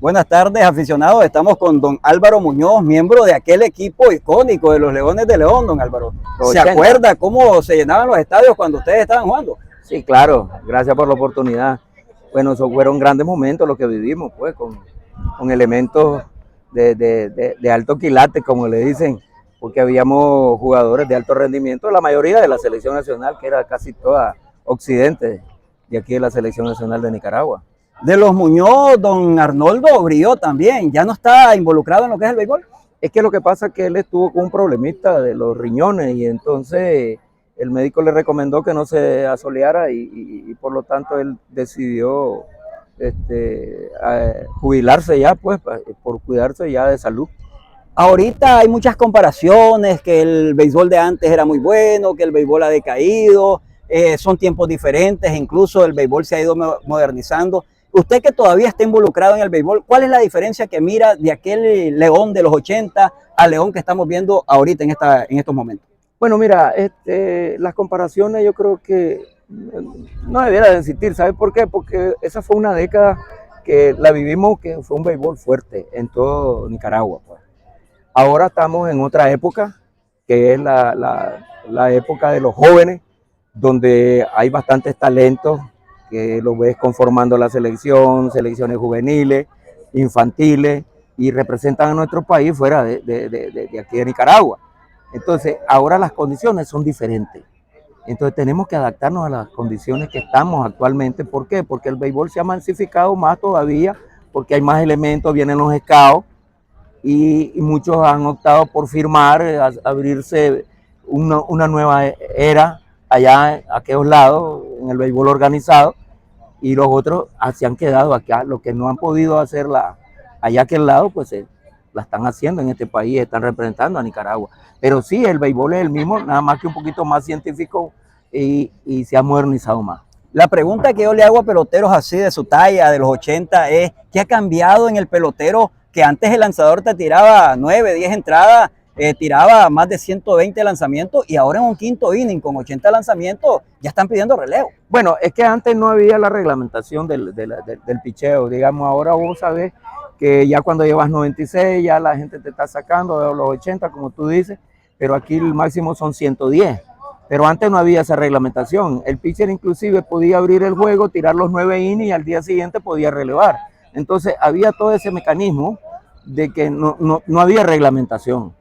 Buenas tardes, aficionados. Estamos con don Álvaro Muñoz, miembro de aquel equipo icónico de los Leones de León, don Álvaro. ¿Se acuerda cómo se llenaban los estadios cuando ustedes estaban jugando? Sí, claro, gracias por la oportunidad. Bueno, esos fueron grandes momentos los que vivimos, pues, con elementos de alto quilate, como le dicen, porque habíamos jugadores de alto rendimiento, la mayoría de la selección nacional, que era casi toda occidente, de aquí de la selección nacional de Nicaragua. De los Muñoz, don Arnoldo Brió también, ¿ya no está involucrado en lo que es el béisbol? Es que lo que pasa es que él estuvo con un problemita de los riñones y entonces el médico le recomendó que no se asoleara y por lo tanto él decidió jubilarse ya, pues, por cuidarse ya de salud. Ahorita hay muchas comparaciones, que el béisbol de antes era muy bueno, que el béisbol ha decaído, son tiempos diferentes, incluso el béisbol se ha ido modernizando. Usted que todavía está involucrado en el béisbol, ¿cuál es la diferencia que mira de aquel León de los 80 al León que estamos viendo ahorita en estos momentos? Bueno, mira, las comparaciones yo creo que no debiera de existir. ¿Sabes por qué? Porque esa fue una década que la vivimos, que fue un béisbol fuerte en todo Nicaragua, pues. Ahora estamos en otra época, que es la época de los jóvenes, donde hay bastantes talentos, que los ves conformando la selección, selecciones juveniles, infantiles, y representan a nuestro país fuera de aquí de Nicaragua. Entonces, ahora las condiciones son diferentes. Entonces tenemos que adaptarnos a las condiciones que estamos actualmente. ¿Por qué? Porque el béisbol se ha masificado más todavía, porque hay más elementos, vienen los scouts, y muchos han optado por firmar, abrirse una nueva era allá a aquellos lados, en el béisbol organizado, y los otros se han quedado acá. Los que no han podido hacerla allá a aquel lado, pues la están haciendo en este país, están representando a Nicaragua. Pero sí, el béisbol es el mismo, nada más que un poquito más científico y se ha modernizado más. La pregunta que yo le hago a peloteros así de su talla, de los 80, es ¿qué ha cambiado en el pelotero? Que antes el lanzador te tiraba 9, 10 entradas, tiraba más de 120 lanzamientos, y ahora en un quinto inning con 80 lanzamientos ya están pidiendo relevo. Bueno, es que antes no había la reglamentación del picheo. Digamos, ahora vos sabés que ya cuando llevas 96 ya la gente te está sacando de los 80, como tú dices, pero aquí el máximo son 110. Pero antes no había esa reglamentación. El pitcher inclusive podía abrir el juego, tirar los 9 innings y al día siguiente podía relevar. Entonces había todo ese mecanismo de que no había reglamentación.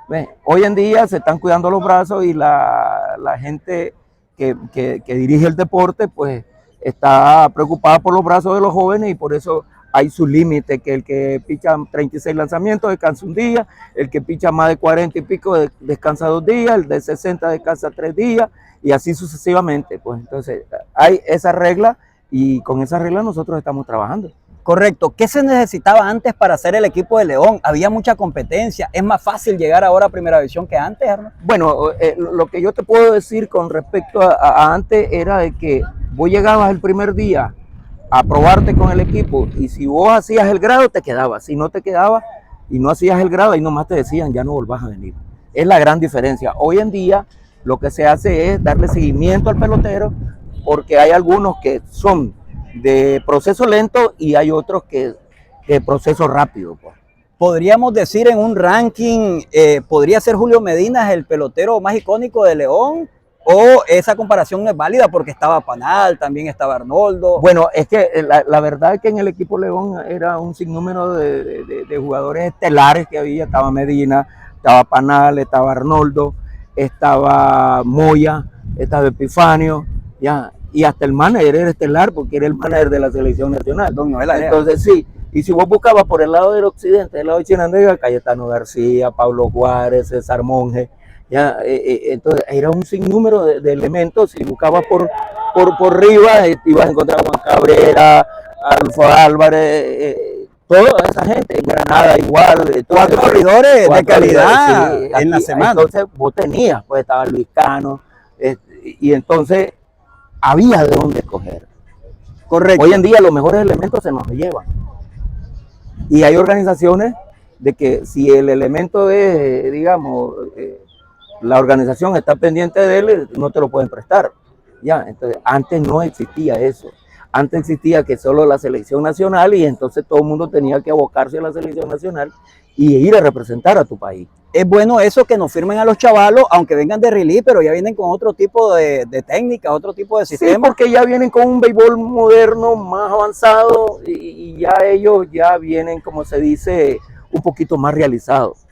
¿Ves? Hoy en día se están cuidando los brazos y la gente que dirige el deporte pues está preocupada por los brazos de los jóvenes, y por eso hay su límite, que el que picha 36 lanzamientos descansa un día, el que picha más de 40 y pico descansa 2 días, el de 60 descansa 3 días, y así sucesivamente. Pues entonces hay esa regla, y con esa regla nosotros estamos trabajando. Correcto. ¿Qué se necesitaba antes para hacer el equipo de León? Había mucha competencia. ¿Es más fácil llegar ahora a primera división que antes, Arno? Bueno, lo que yo te puedo decir con respecto a antes era de que vos llegabas el primer día a probarte con el equipo, y si vos hacías el grado te quedabas, si no te quedabas y no hacías el grado, ahí nomás te decían ya no volvás a venir. Es la gran diferencia. Hoy en día lo que se hace es darle seguimiento al pelotero, porque hay algunos que son de proceso lento y hay otros que de proceso rápido, pues. Podríamos decir en un ranking, ¿podría ser Julio Medina el pelotero más icónico de León? ¿O esa comparación no es válida porque estaba Panal, también estaba Arnoldo? Bueno, es que la verdad es que en el equipo León era un sinnúmero de jugadores estelares que había. Estaba Medina, estaba Panal, estaba Arnoldo, estaba Moya, estaba Epifanio, ya, y hasta el manager era estelar porque era el manager de la selección nacional. Entonces sí, y si vos buscabas por el lado del occidente, del lado de Chinandega, Cayetano García, Pablo Juárez, César Monge, ya, entonces era un sinnúmero de elementos. Si buscabas por arriba, ibas a encontrar a Juan Cabrera, Alfo Álvarez, toda esa gente, en Granada igual. 4 corredores de calidad, sí, en la semana. Entonces vos tenías, pues estaba Luis Cano, y entonces había de dónde escoger. Correcto. Hoy en día los mejores elementos se nos llevan. Y hay organizaciones de que si el elemento es, digamos, la organización está pendiente de él, no te lo pueden prestar. Ya, entonces antes no existía eso. Antes existía que solo la selección nacional y entonces todo el mundo tenía que abocarse a la selección nacional y ir a representar a tu país. Es bueno eso que nos firmen a los chavalos, aunque vengan de release, pero ya vienen con otro tipo de técnica, otro tipo de sistema. Sí, porque ya vienen con un béisbol moderno, más avanzado y ya ellos ya vienen, como se dice, un poquito más realizados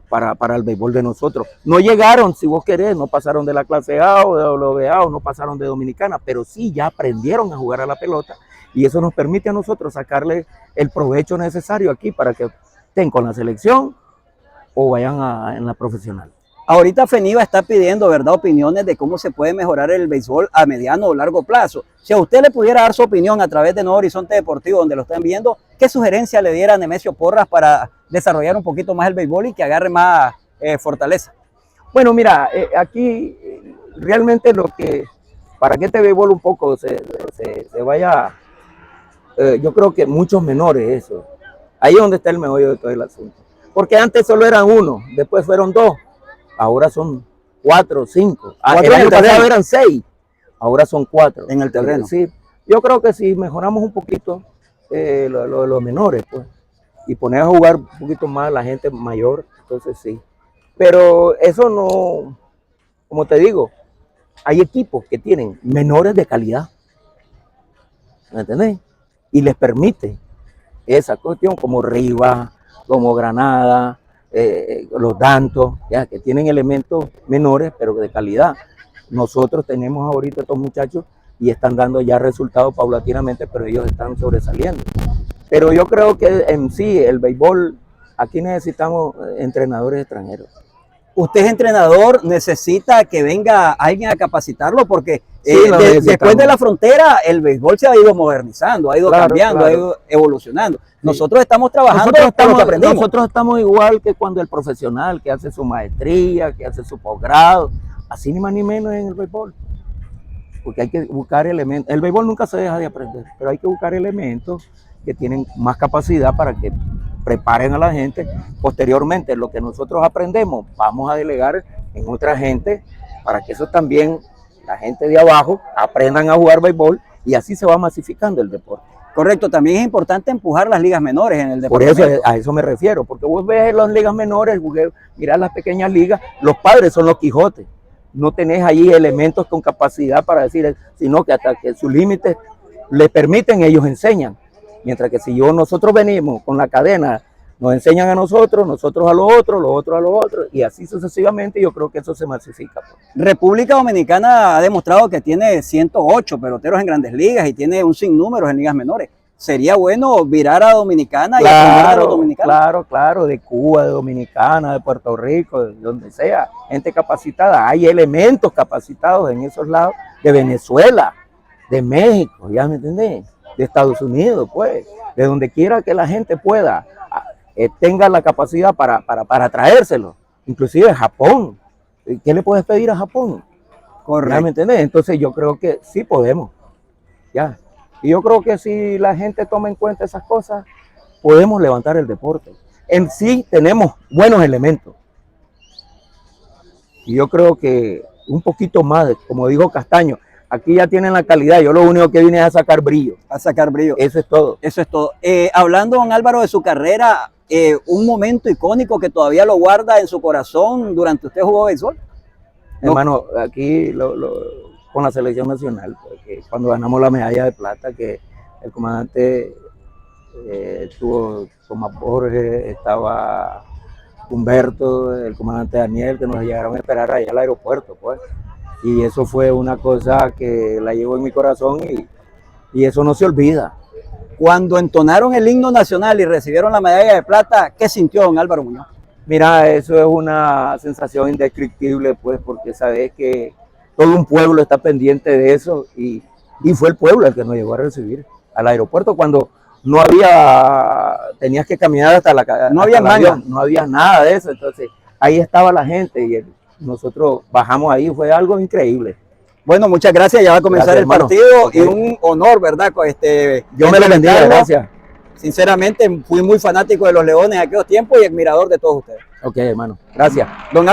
para el béisbol de nosotros. No llegaron, si vos querés, no pasaron de la clase A o de WA o no pasaron de Dominicana, pero sí ya aprendieron a jugar a la pelota y eso nos permite a nosotros sacarle el provecho necesario aquí para que estén con la selección o vayan en la profesional. Ahorita FENIBA está pidiendo, ¿verdad?, opiniones de cómo se puede mejorar el béisbol a mediano o largo plazo. Si a usted le pudiera dar su opinión a través de Nuevo Horizonte Deportivo, donde lo están viendo, ¿qué sugerencia le diera a Nemesio Porras para desarrollar un poquito más el béisbol y que agarre más fortaleza? Bueno, mira, aquí realmente para que este béisbol un poco se vaya, yo creo que muchos menores eso. Ahí es donde está el meollo de todo el asunto. Porque antes solo eran uno, después fueron dos, ahora son 4, 5. El año pasado eran 6, ahora son 4. En el terreno. Sí, yo creo que si mejoramos un poquito los menores, pues, y poner a jugar un poquito más a la gente mayor, entonces sí. Pero eso no, como te digo, hay equipos que tienen menores de calidad, ¿me entendés? Y les permite esa cuestión, como Rivas, como Granada, los Dantos, ya que tienen elementos menores pero de calidad. Nosotros tenemos ahorita estos muchachos y están dando ya resultados paulatinamente, pero ellos están sobresaliendo. Pero yo creo que en sí el béisbol, aquí necesitamos entrenadores extranjeros. Usted es entrenador, necesita que venga alguien a capacitarlo porque sí, después de la frontera el béisbol se ha ido modernizando, ha ido cambiando, ha ido evolucionando. Nosotros estamos trabajando con lo que aprendimos. Nosotros estamos igual que cuando el profesional que hace su maestría, que hace su posgrado, así ni más ni menos en el béisbol. Porque hay que buscar elementos. El béisbol nunca se deja de aprender, pero hay que buscar elementos que tienen más capacidad para que preparen a la gente. Posteriormente, lo que nosotros aprendemos, vamos a delegar en otra gente para que eso también, la gente de abajo, aprendan a jugar béisbol y así se va masificando el deporte. Correcto, también es importante empujar las ligas menores en el deporte. Por eso, a eso me refiero, porque vos ves las ligas menores, mirás las pequeñas ligas, los padres son los Quijotes. No tenés ahí elementos con capacidad para decir, sino que hasta que sus límites les permiten, ellos enseñan. Mientras que si nosotros venimos con la cadena, nos enseñan a nosotros a los otros, y así sucesivamente, yo creo que eso se masifica. República Dominicana ha demostrado que tiene 108 peloteros en grandes ligas y tiene un sinnúmero en ligas menores. Sería bueno virar a Dominicana y aprender a los dominicanos. Claro, de Cuba, de Dominicana, de Puerto Rico, de donde sea, gente capacitada. Hay elementos capacitados en esos lados, de Venezuela, de México, ¿ya me entendés? De Estados Unidos, pues, de donde quiera que la gente pueda, tenga la capacidad para traérselo, inclusive Japón. ¿Qué le puedes pedir a Japón? Correcto. ¿Ya me entendés? Entonces yo creo que sí podemos, ya. Y yo creo que si la gente toma en cuenta esas cosas, podemos levantar el deporte. En sí tenemos buenos elementos. Y yo creo que un poquito más, como dijo Castaño, aquí ya tienen la calidad, yo lo único que vine es a sacar brillo. A sacar brillo. Eso es todo. Eso es todo. Hablando, don Álvaro, de su carrera, un momento icónico que todavía lo guarda en su corazón durante usted jugó béisbol. Hermano, aquí con la selección nacional, porque cuando ganamos la medalla de plata, que el comandante estuvo Tomás Borges, estaba Humberto, el comandante Daniel, que nos llegaron a esperar allá al aeropuerto, pues. Y eso fue una cosa que la llevo en mi corazón y eso no se olvida. Cuando entonaron el himno nacional y recibieron la medalla de plata, ¿qué sintió don Álvaro Muñoz? Mira, eso es una sensación indescriptible, pues, porque sabes que todo un pueblo está pendiente de eso y fue el pueblo el que nos llegó a recibir al aeropuerto cuando no había, tenías que caminar hasta la no había manga, no había nada de eso, entonces ahí estaba la gente y nosotros bajamos ahí, fue algo increíble. Bueno, muchas gracias, ya va a comenzar el partido y un honor, ¿verdad? Yo me lo bendiga, gracias. Sinceramente, fui muy fanático de los Leones en aquellos tiempos y admirador de todos ustedes. Ok, hermano, gracias. Don